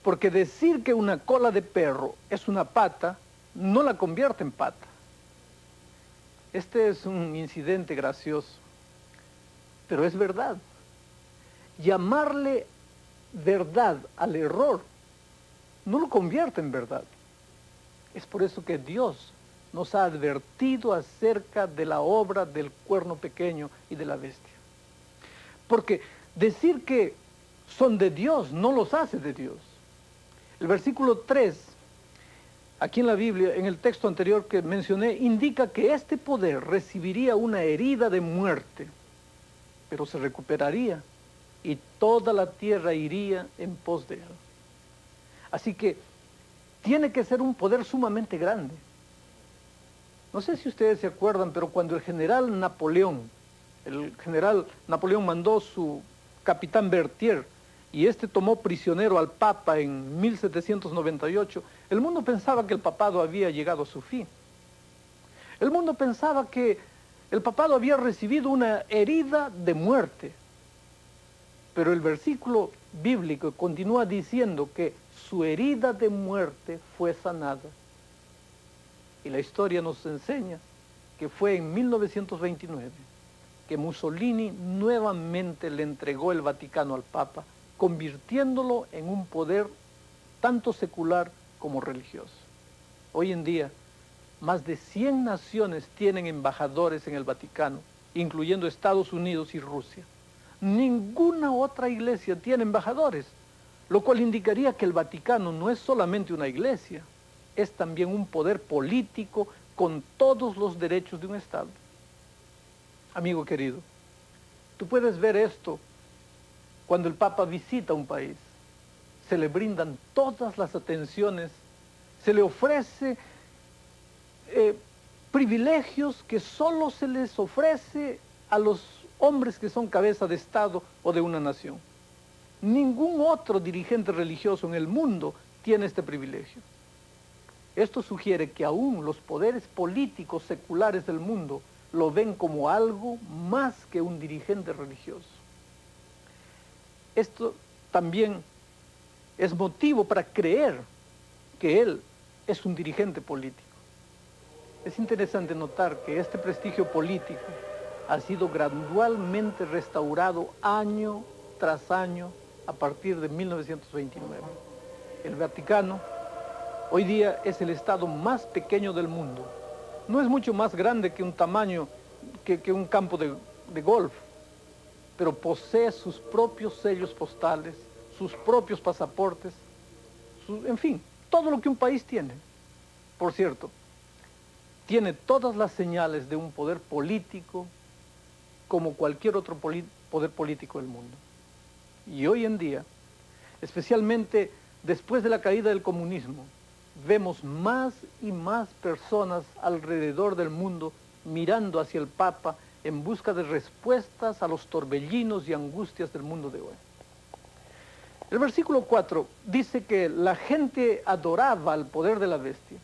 B: porque decir que una cola de perro es una pata no la convierte en pata. Este es un incidente gracioso, pero es verdad. Llamarle verdad al error no lo convierte en verdad. Es por eso que Dios nos ha advertido acerca de la obra del cuerno pequeño y de la bestia. Porque decir que son de Dios no los hace de Dios. El versículo 3, aquí en la Biblia, en el texto anterior que mencioné, indica que este poder recibiría una herida de muerte, pero se recuperaría y toda la tierra iría en pos de él. Así que tiene que ser un poder sumamente grande. No sé si ustedes se acuerdan, pero cuando el general Napoleón mandó su capitán Berthier y este tomó prisionero al Papa en 1798, el mundo pensaba que el papado había llegado a su fin. El mundo pensaba que el papado había recibido una herida de muerte. Pero el versículo bíblico continúa diciendo que su herida de muerte fue sanada. Y la historia nos enseña que fue en 1929 que Mussolini nuevamente le entregó el Vaticano al Papa, convirtiéndolo en un poder tanto secular como religioso. Hoy en día, más de 100 naciones tienen embajadores en el Vaticano, incluyendo Estados Unidos y Rusia. Ninguna otra iglesia tiene embajadores, lo cual indicaría que el Vaticano no es solamente una iglesia, es también un poder político con todos los derechos de un Estado. Amigo querido, tú puedes ver esto cuando el Papa visita un país. Se le brindan todas las atenciones, se le ofrece privilegios que solo se les ofrece a los hombres que son cabeza de Estado o de una nación. Ningún otro dirigente religioso en el mundo tiene este privilegio. Esto sugiere que aún los poderes políticos seculares del mundo lo ven como algo más que un dirigente religioso. Esto también es motivo para creer que él es un dirigente político. Es interesante notar que este prestigio político ha sido gradualmente restaurado año tras año a partir de 1929. El Vaticano hoy día es el estado más pequeño del mundo. No es mucho más grande que un campo de golf, pero posee sus propios sellos postales, sus propios pasaportes, en fin, todo lo que un país tiene. Por cierto, tiene todas las señales de un poder político como cualquier otro poder político del mundo. Y hoy en día, especialmente después de la caída del comunismo, vemos más y más personas alrededor del mundo mirando hacia el Papa en busca de respuestas a los torbellinos y angustias del mundo de hoy. El versículo 4 dice que la gente adoraba al poder de la bestia.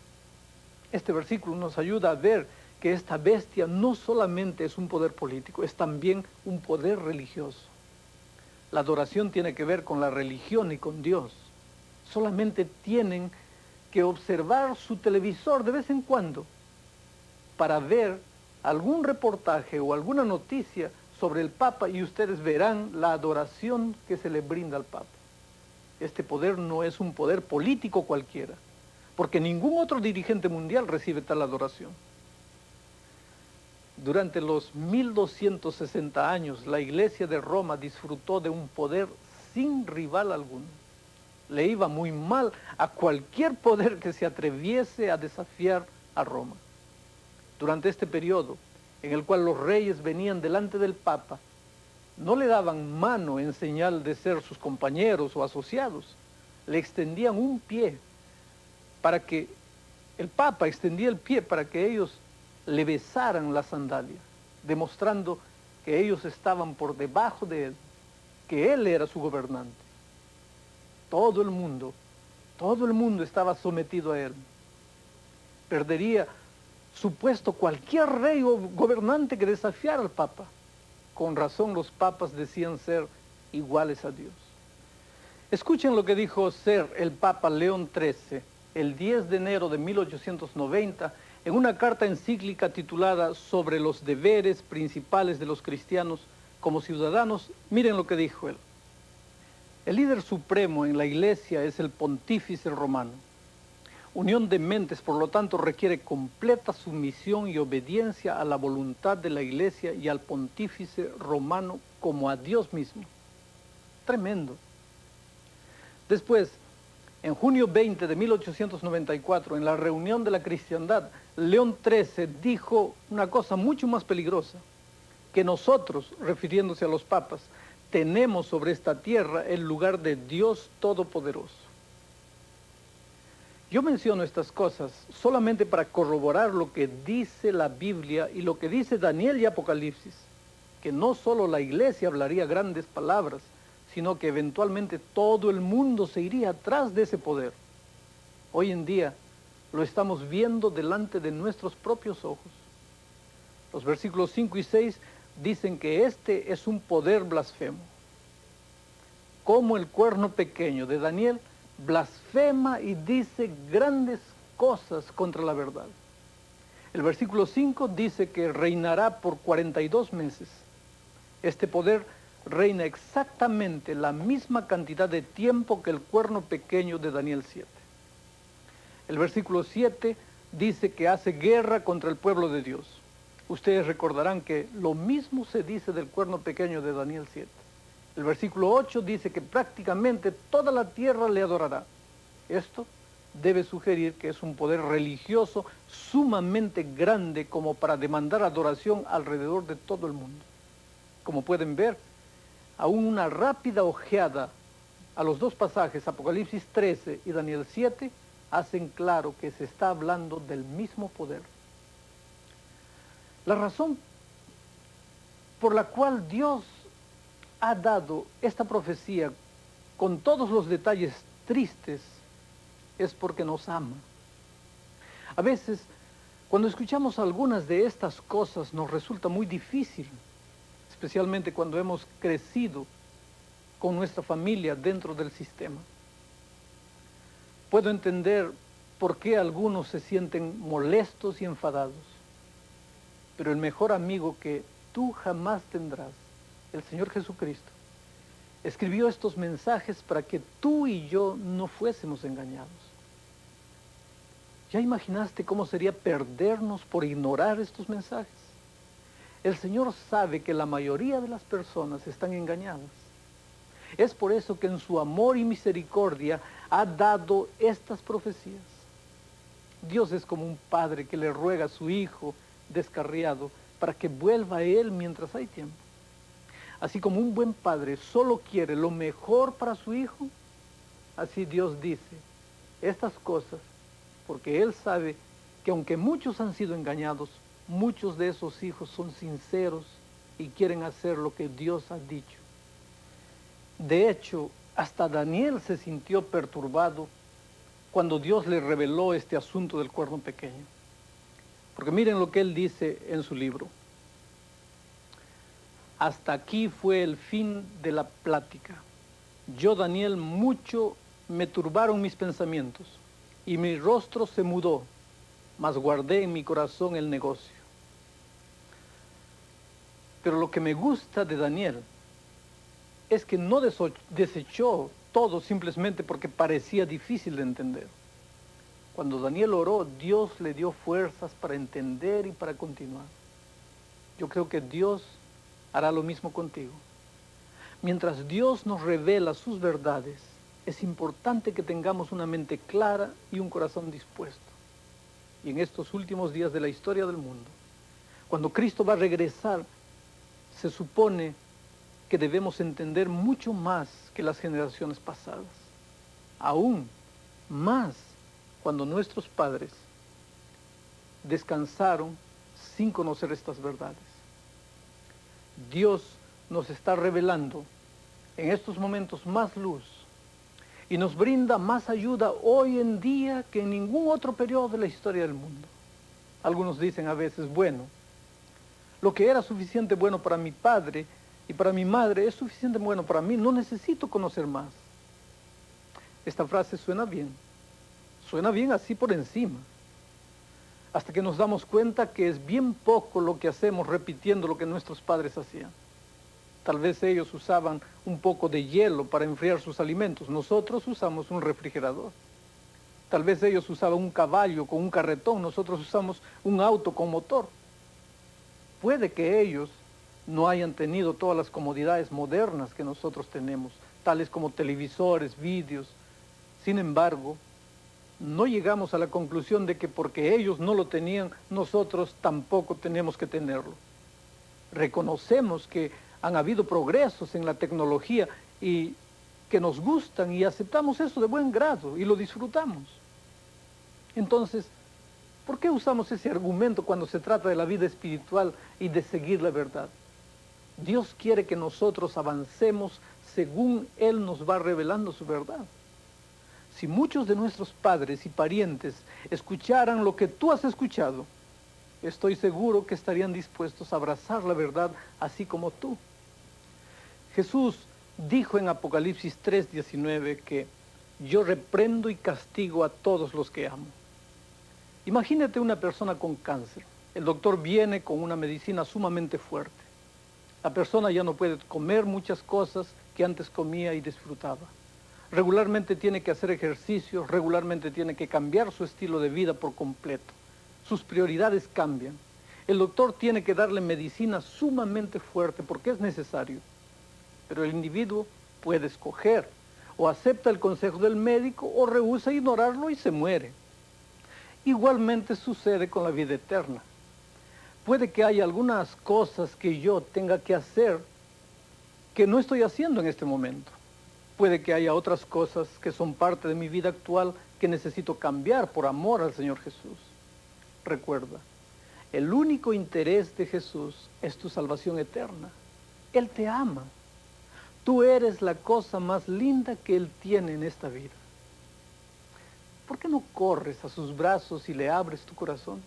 B: Este versículo nos ayuda a ver que esta bestia no solamente es un poder político, es también un poder religioso. La adoración tiene que ver con la religión y con Dios. Solamente tienen que observar su televisor de vez en cuando para ver algún reportaje o alguna noticia sobre el Papa y ustedes verán la adoración que se le brinda al Papa. Este poder no es un poder político cualquiera, porque ningún otro dirigente mundial recibe tal adoración. Durante los 1260 años, la Iglesia de Roma disfrutó de un poder sin rival alguno. Le iba muy mal a cualquier poder que se atreviese a desafiar a Roma. Durante este periodo, en el cual los reyes venían delante del Papa, no le daban mano en señal de ser sus compañeros o asociados. le extendían un pie para que el Papa extendía el pie para que ellos le besaran la sandalia, demostrando que ellos estaban por debajo de él, que él era su gobernante. Todo el mundo estaba sometido a él. Perdería su puesto cualquier rey o gobernante que desafiara al Papa. Con razón los papas decían ser iguales a Dios. Escuchen lo que dijo ser el Papa León XIII el 10 de enero de 1890 en una carta encíclica titulada Sobre los deberes principales de los cristianos como ciudadanos. Miren lo que dijo él. El líder supremo en la Iglesia es el pontífice romano. Unión de mentes, por lo tanto, requiere completa sumisión y obediencia a la voluntad de la Iglesia y al pontífice romano como a Dios mismo. Tremendo. Después, en junio 20 de 1894, en la reunión de la cristiandad, León XIII dijo una cosa mucho más peligrosa, que nosotros, refiriéndose a los papas, tenemos sobre esta tierra el lugar de Dios Todopoderoso. Yo menciono estas cosas solamente para corroborar lo que dice la Biblia y lo que dice Daniel y Apocalipsis, que no solo la Iglesia hablaría grandes palabras, sino que eventualmente todo el mundo se iría atrás de ese poder. Hoy en día lo estamos viendo delante de nuestros propios ojos. Los versículos 5 y 6 dicen que este es un poder blasfemo. Como el cuerno pequeño de Daniel blasfema y dice grandes cosas contra la verdad. El versículo 5 dice que reinará por 42 meses. Este poder reina exactamente la misma cantidad de tiempo que el cuerno pequeño de Daniel 7. El versículo 7 dice que hace guerra contra el pueblo de Dios. Ustedes recordarán que lo mismo se dice del cuerno pequeño de Daniel 7. El versículo 8 dice que prácticamente toda la tierra le adorará. Esto debe sugerir que es un poder religioso sumamente grande como para demandar adoración alrededor de todo el mundo. Como pueden ver, aún una rápida ojeada a los dos pasajes, Apocalipsis 13 y Daniel 7, hacen claro que se está hablando del mismo poder. La razón por la cual Dios ha dado esta profecía con todos los detalles tristes es porque nos ama. A veces, cuando escuchamos algunas de estas cosas, nos resulta muy difícil, especialmente cuando hemos crecido con nuestra familia dentro del sistema. Puedo entender por qué algunos se sienten molestos y enfadados, pero el mejor amigo que tú jamás tendrás, el Señor Jesucristo, escribió estos mensajes para que tú y yo no fuésemos engañados. ¿Ya imaginaste cómo sería perdernos por ignorar estos mensajes? El Señor sabe que la mayoría de las personas están engañadas. Es por eso que en su amor y misericordia ha dado estas profecías. Dios es como un padre que le ruega a su hijo descarriado para que vuelva a él mientras hay tiempo. Así como un buen padre solo quiere lo mejor para su hijo, así Dios dice estas cosas porque Él sabe que aunque muchos han sido engañados, muchos de esos hijos son sinceros y quieren hacer lo que Dios ha dicho. De hecho, hasta Daniel se sintió perturbado cuando Dios le reveló este asunto del cuerno pequeño. Porque miren lo que él dice en su libro. Hasta aquí fue el fin de la plática. Yo, Daniel, mucho me turbaron mis pensamientos, y mi rostro se mudó, mas guardé en mi corazón el negocio. Pero lo que me gusta de Daniel es que no desechó todo simplemente porque parecía difícil de entender. Cuando Daniel oró, Dios le dio fuerzas para entender y para continuar. Yo creo que Dios hará lo mismo contigo. Mientras Dios nos revela sus verdades, es importante que tengamos una mente clara y un corazón dispuesto. Y en estos últimos días de la historia del mundo, cuando Cristo va a regresar, se supone que debemos entender mucho más que las generaciones pasadas. aún más cuando nuestros padres descansaron sin conocer estas verdades. Dios nos está revelando en estos momentos más luz y nos brinda más ayuda hoy en día que en ningún otro periodo de la historia del mundo. Algunos dicen a veces, bueno, lo que era suficiente bueno para mi padre y para mi madre es suficiente bueno para mí, no necesito conocer más. Esta frase suena bien así por encima, hasta que nos damos cuenta que es bien poco lo que hacemos repitiendo lo que nuestros padres hacían. Tal vez ellos usaban un poco de hielo para enfriar sus alimentos, nosotros usamos un refrigerador. Tal vez ellos usaban un caballo con un carretón, nosotros usamos un auto con motor. Puede que ellos no hayan tenido todas las comodidades modernas que nosotros tenemos, tales como televisores, vídeos. Sin embargo, no llegamos a la conclusión de que porque ellos no lo tenían, nosotros tampoco tenemos que tenerlo. Reconocemos que han habido progresos en la tecnología y que nos gustan y aceptamos eso de buen grado y lo disfrutamos. Entonces, ¿por qué usamos ese argumento cuando se trata de la vida espiritual y de seguir la verdad? Dios quiere que nosotros avancemos según Él nos va revelando su verdad. Si muchos de nuestros padres y parientes escucharan lo que tú has escuchado, estoy seguro que estarían dispuestos a abrazar la verdad así como tú. Jesús dijo en Apocalipsis 3:19 que yo reprendo y castigo a todos los que amo. Imagínate una persona con cáncer. El doctor viene con una medicina sumamente fuerte. La persona ya no puede comer muchas cosas que antes comía y disfrutaba. Regularmente tiene que hacer ejercicio, regularmente tiene que cambiar su estilo de vida por completo. Sus prioridades cambian. El doctor tiene que darle medicina sumamente fuerte porque es necesario. Pero el individuo puede escoger, o acepta el consejo del médico o rehúsa ignorarlo y se muere. Igualmente sucede con la vida eterna. Puede que haya algunas cosas que yo tenga que hacer que no estoy haciendo en este momento. Puede que haya otras cosas que son parte de mi vida actual que necesito cambiar por amor al Señor Jesús. Recuerda, el único interés de Jesús es tu salvación eterna. Él te ama. Tú eres la cosa más linda que Él tiene en esta vida. ¿Por qué no corres a sus brazos y le abres tu corazón?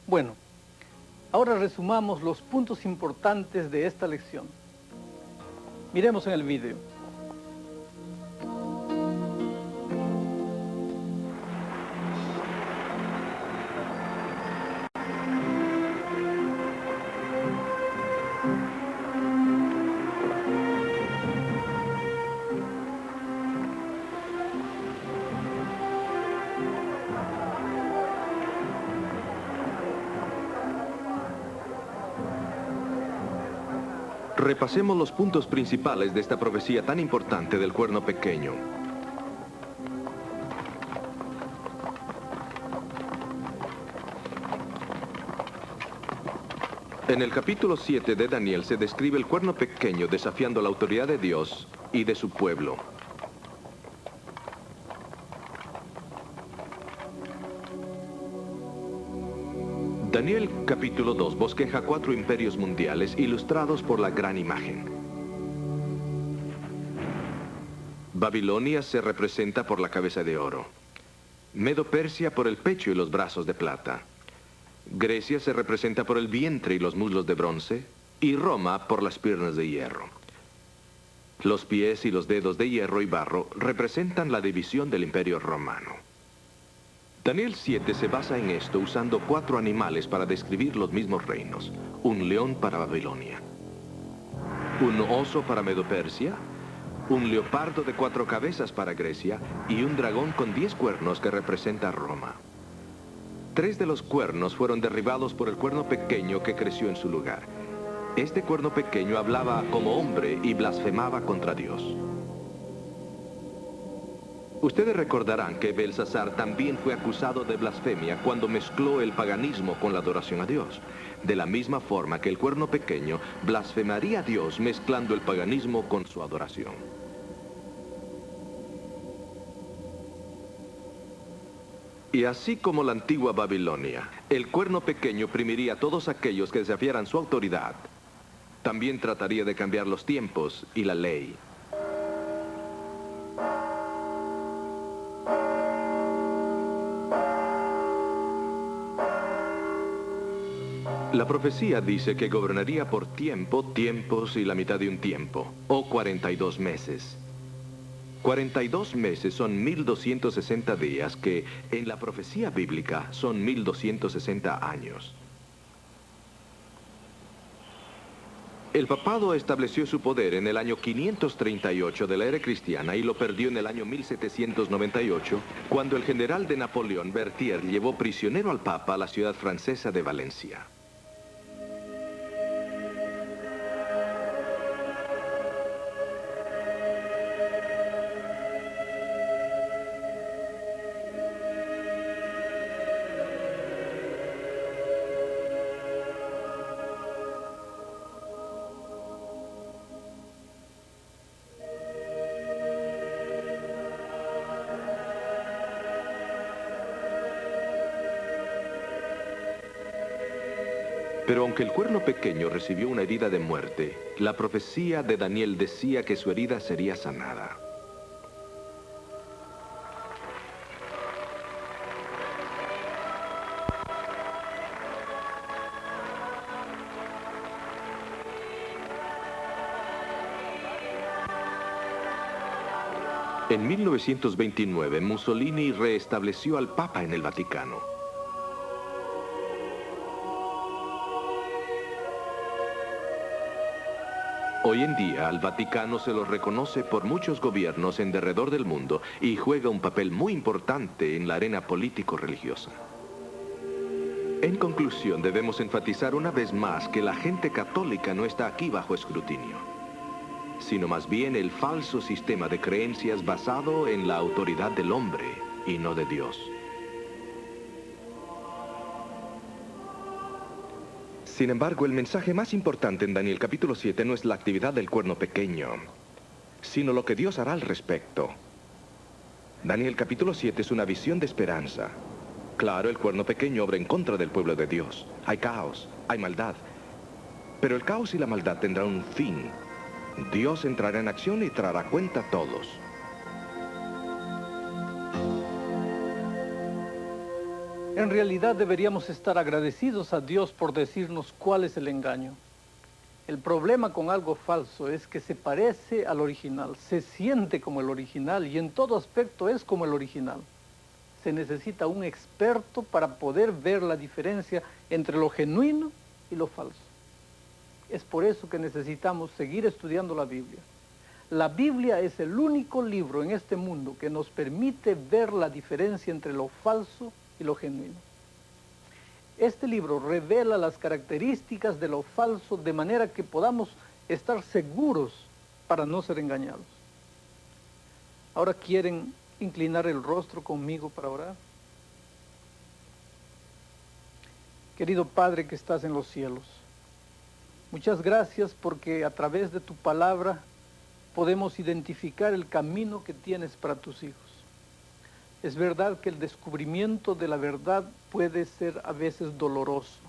B: Bueno, ahora resumamos los puntos importantes de esta lección. Miremos en el video.
A: Repasemos los puntos principales de esta profecía tan importante del cuerno pequeño. En el capítulo 7 de Daniel se describe el cuerno pequeño desafiando la autoridad de Dios y de su pueblo. Daniel capítulo 2 bosqueja 4 imperios mundiales ilustrados por la gran imagen. Babilonia se representa por la cabeza de oro, Medo-Persia por el pecho y los brazos de plata, Grecia se representa por el vientre y los muslos de bronce, y Roma por las piernas de hierro. Los pies y los dedos de hierro y barro representan la división del imperio romano. Daniel 7 se basa en esto usando 4 animales para describir los mismos reinos. Un león para Babilonia, un oso para Medo-Persia, un leopardo de 4 cabezas para Grecia y un dragón con 10 cuernos que representa a Roma. 3 de los cuernos fueron derribados por el cuerno pequeño que creció en su lugar. Este cuerno pequeño hablaba como hombre y blasfemaba contra Dios. Ustedes recordarán que Belsasar también fue acusado de blasfemia cuando mezcló el paganismo con la adoración a Dios. De la misma forma que el cuerno pequeño blasfemaría a Dios mezclando el paganismo con su adoración. Y así como la antigua Babilonia, el cuerno pequeño oprimiría a todos aquellos que desafiaran su autoridad. También trataría de cambiar los tiempos y la ley. La profecía dice que gobernaría por tiempo, tiempos y la mitad de un tiempo, o 42 meses. 42 meses son 1260 días, que en la profecía bíblica son 1260 años. El papado estableció su poder en el año 538 de la era cristiana y lo perdió en el año 1798, cuando el general de Napoleón, Berthier, llevó prisionero al papa a la ciudad francesa de Valencia. Pero aunque el cuerno pequeño recibió una herida de muerte, la profecía de Daniel decía que su herida sería sanada. En 1929, Mussolini reestableció al Papa en el Vaticano. Hoy en día, al Vaticano se lo reconoce por muchos gobiernos en derredor del mundo y juega un papel muy importante en la arena político-religiosa. En conclusión, debemos enfatizar una vez más que la gente católica no está aquí bajo escrutinio, sino más bien el falso sistema de creencias basado en la autoridad del hombre y no de Dios. Sin embargo, el mensaje más importante en Daniel capítulo 7 no es la actividad del cuerno pequeño, sino lo que Dios hará al respecto. Daniel capítulo 7 es una visión de esperanza. Claro, el cuerno pequeño obra en contra del pueblo de Dios. Hay caos, hay maldad. Pero el caos y la maldad tendrán un fin. Dios entrará en acción y traerá cuenta a todos.
B: En realidad deberíamos estar agradecidos a Dios por decirnos cuál es el engaño. El problema con algo falso es que se parece al original, se siente como el original y en todo aspecto es como el original. Se necesita un experto para poder ver la diferencia entre lo genuino y lo falso. Es por eso que necesitamos seguir estudiando la Biblia. La Biblia es el único libro en este mundo que nos permite ver la diferencia entre lo falso y lo genuino. Este libro revela las características de lo falso de manera que podamos estar seguros para no ser engañados. Ahora, ¿quieren inclinar el rostro conmigo para orar? Querido Padre que estás en los cielos, muchas gracias porque a través de tu palabra podemos identificar el camino que tienes para tus hijos. Es verdad que el descubrimiento de la verdad puede ser a veces doloroso.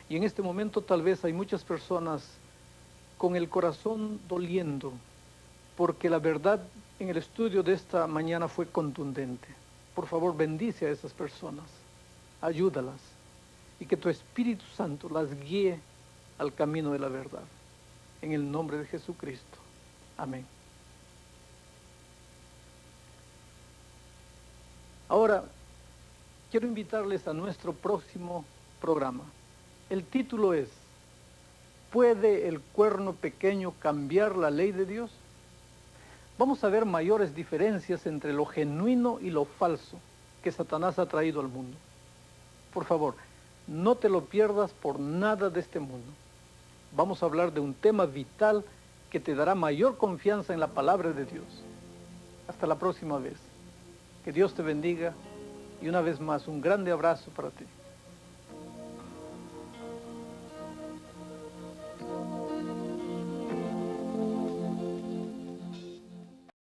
B: Y en este momento tal vez hay muchas personas con el corazón doliendo, porque la verdad en el estudio de esta mañana fue contundente. Por favor, bendice a esas personas, ayúdalas, y que tu Espíritu Santo las guíe al camino de la verdad. En el nombre de Jesucristo. Amén. Ahora, quiero invitarles a nuestro próximo programa. El título es, ¿puede el cuerno pequeño cambiar la ley de Dios? Vamos a ver mayores diferencias entre lo genuino y lo falso que Satanás ha traído al mundo. Por favor, no te lo pierdas por nada de este mundo. Vamos a hablar de un tema vital que te dará mayor confianza en la palabra de Dios. Hasta la próxima vez. Que Dios te bendiga y una vez más un grande abrazo para ti.